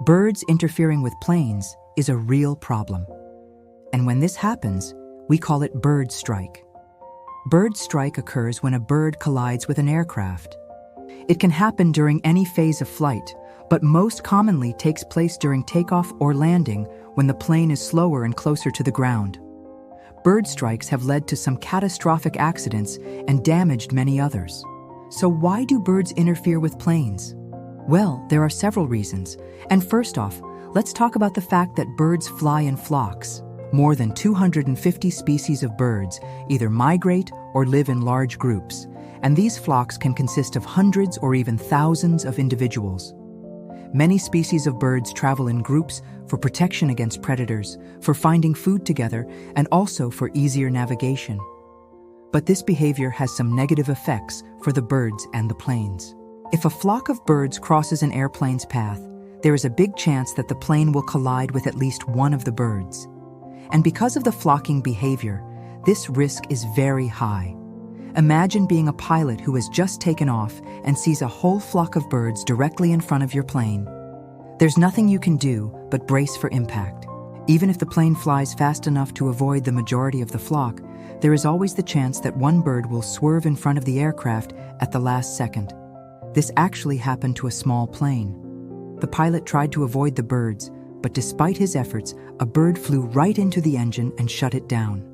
Birds interfering with planes is a real problem. And when this happens, we call it bird strike. Bird strike occurs when a bird collides with an aircraft. It can happen during any phase of flight, but most commonly takes place during takeoff or landing when the plane is slower and closer to the ground. Bird strikes have led to some catastrophic accidents and damaged many others. So why do birds interfere with planes? Well, there are several reasons. And first off, let's talk about the fact that birds fly in flocks. More than 250 species of birds either migrate or live in large groups, and these flocks can consist of hundreds or even thousands of individuals. Many species of birds travel in groups for protection against predators, for finding food together, and also for easier navigation. But this behavior has some negative effects for the birds and the planes. If a flock of birds crosses an airplane's path, there is a big chance that the plane will collide with at least one of the birds. And because of the flocking behavior, this risk is very high. Imagine being a pilot who has just taken off and sees a whole flock of birds directly in front of your plane. There's nothing you can do but brace for impact. Even if the plane flies fast enough to avoid the majority of the flock, there is always the chance that one bird will swerve in front of the aircraft at the last second. This actually happened to a small plane. The pilot tried to avoid the birds, but despite his efforts, a bird flew right into the engine and shut it down.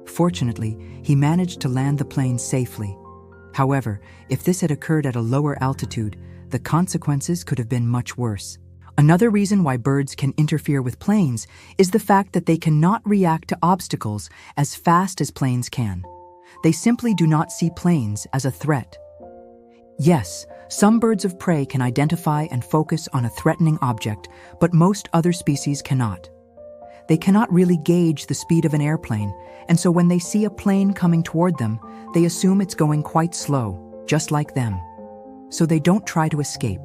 Fortunately, he managed to land the plane safely. However, if this had occurred at a lower altitude, the consequences could have been much worse. Another reason why birds can interfere with planes is the fact that they cannot react to obstacles as fast as planes can. They simply do not see planes as a threat. Yes, some birds of prey can identify and focus on a threatening object, but most other species cannot. They cannot really gauge the speed of an airplane, and so when they see a plane coming toward them, they assume it's going quite slow, just like them. So they don't try to escape.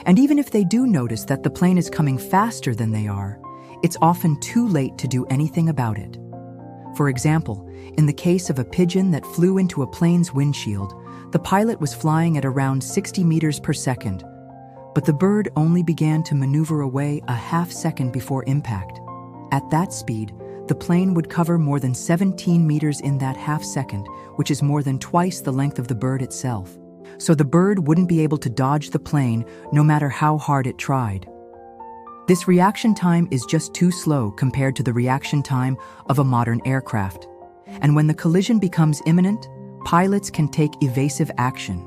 And even if they do notice that the plane is coming faster than they are, it's often too late to do anything about it. For example, in the case of a pigeon that flew into a plane's windshield, the pilot was flying at around 60 meters per second, but the bird only began to maneuver away a half second before impact. At that speed, the plane would cover more than 17 meters in that half second, which is more than twice the length of the bird itself. So the bird wouldn't be able to dodge the plane no matter how hard it tried. This reaction time is just too slow compared to the reaction time of a modern aircraft. And when the collision becomes imminent, pilots can take evasive action.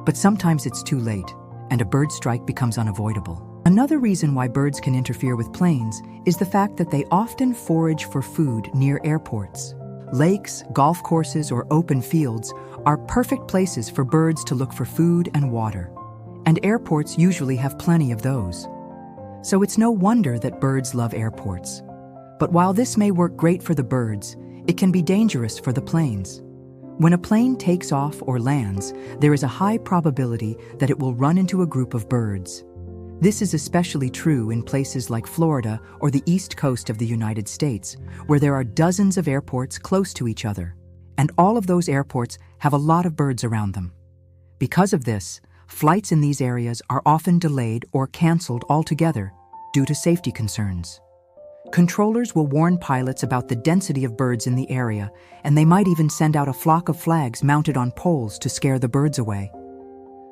But sometimes it's too late, and a bird strike becomes unavoidable. Another reason why birds can interfere with planes is the fact that they often forage for food near airports. Lakes, golf courses, or open fields are perfect places for birds to look for food and water. And airports usually have plenty of those. So it's no wonder that birds love airports. But while this may work great for the birds, it can be dangerous for the planes. When a plane takes off or lands, there is a high probability that it will run into a group of birds. This is especially true in places like Florida or the East Coast of the United States, where there are dozens of airports close to each other, and all of those airports have a lot of birds around them. Because of this, flights in these areas are often delayed or canceled altogether due to safety concerns. Controllers will warn pilots about the density of birds in the area, and they might even send out a flock of flags mounted on poles to scare the birds away.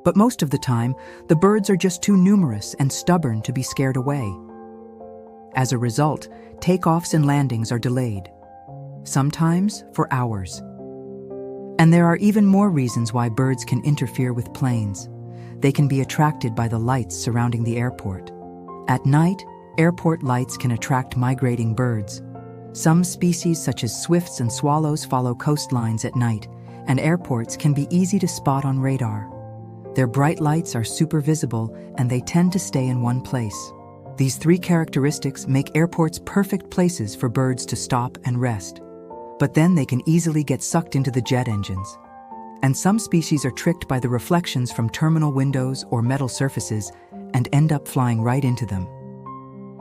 But most of the time, the birds are just too numerous and stubborn to be scared away. As a result, takeoffs and landings are delayed, sometimes for hours. And there are even more reasons why birds can interfere with planes. They can be attracted by the lights surrounding the airport. At night, airport lights can attract migrating birds. Some species such as swifts and swallows follow coastlines at night, and airports can be easy to spot on radar. Their bright lights are super visible, and they tend to stay in one place. These three characteristics make airports perfect places for birds to stop and rest. But then they can easily get sucked into the jet engines. And some species are tricked by the reflections from terminal windows or metal surfaces and end up flying right into them.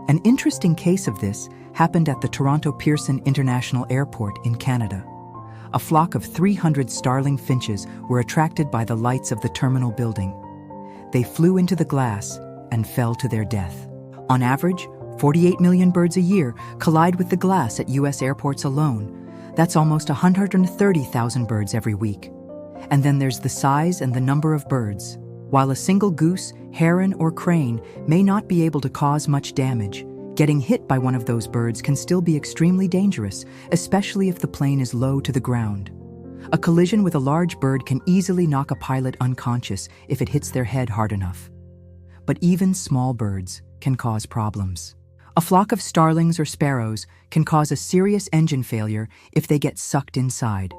An interesting case of this happened at the Toronto Pearson International Airport in Canada. A flock of 300 starling finches were attracted by the lights of the terminal building. They flew into the glass, and fell to their death. On average, 48 million birds a year collide with the glass at U.S. airports alone. That's almost 130,000 birds every week. And then there's the size and the number of birds. While a single goose, heron, or crane may not be able to cause much damage, getting hit by one of those birds can still be extremely dangerous, especially if the plane is low to the ground. A collision with a large bird can easily knock a pilot unconscious if it hits their head hard enough. But even small birds can cause problems. A flock of starlings or sparrows can cause a serious engine failure if they get sucked inside.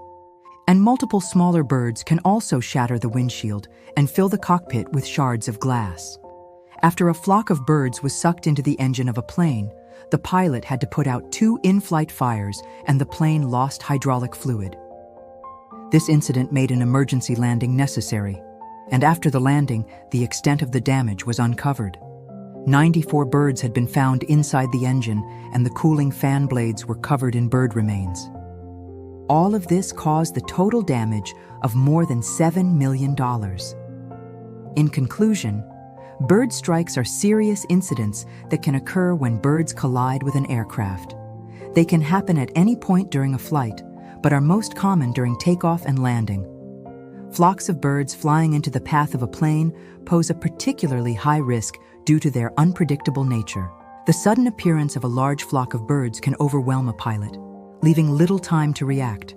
And multiple smaller birds can also shatter the windshield and fill the cockpit with shards of glass. After a flock of birds was sucked into the engine of a plane, the pilot had to put out 2 in-flight fires and the plane lost hydraulic fluid. This incident made an emergency landing necessary, and after the landing, the extent of the damage was uncovered. 94 birds had been found inside the engine, and the cooling fan blades were covered in bird remains. All of this caused the total damage of more than $7 million. In conclusion, bird strikes are serious incidents that can occur when birds collide with an aircraft. They can happen at any point during a flight, but are most common during takeoff and landing. Flocks of birds flying into the path of a plane pose a particularly high risk due to their unpredictable nature. The sudden appearance of a large flock of birds can overwhelm a pilot, leaving little time to react.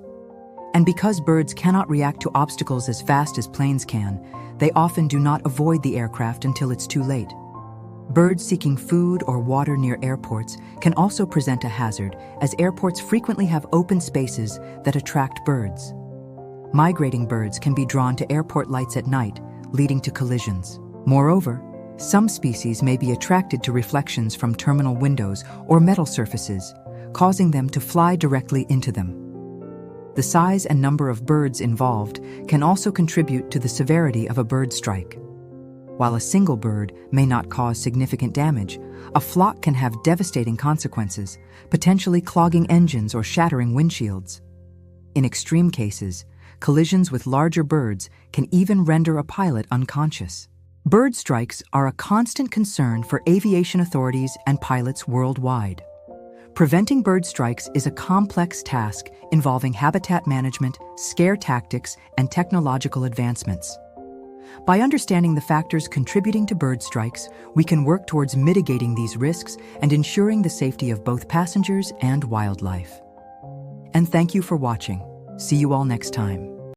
And because birds cannot react to obstacles as fast as planes can, they often do not avoid the aircraft until it's too late. Birds seeking food or water near airports can also present a hazard, as airports frequently have open spaces that attract birds. Migrating birds can be drawn to airport lights at night, leading to collisions. Moreover, some species may be attracted to reflections from terminal windows or metal surfaces, causing them to fly directly into them. The size and number of birds involved can also contribute to the severity of a bird strike. While a single bird may not cause significant damage, a flock can have devastating consequences, potentially clogging engines or shattering windshields. In extreme cases, collisions with larger birds can even render a pilot unconscious. Bird strikes are a constant concern for aviation authorities and pilots worldwide. Preventing bird strikes is a complex task involving habitat management, scare tactics, and technological advancements. By understanding the factors contributing to bird strikes, we can work towards mitigating these risks and ensuring the safety of both passengers and wildlife. And thank you for watching. See you all next time.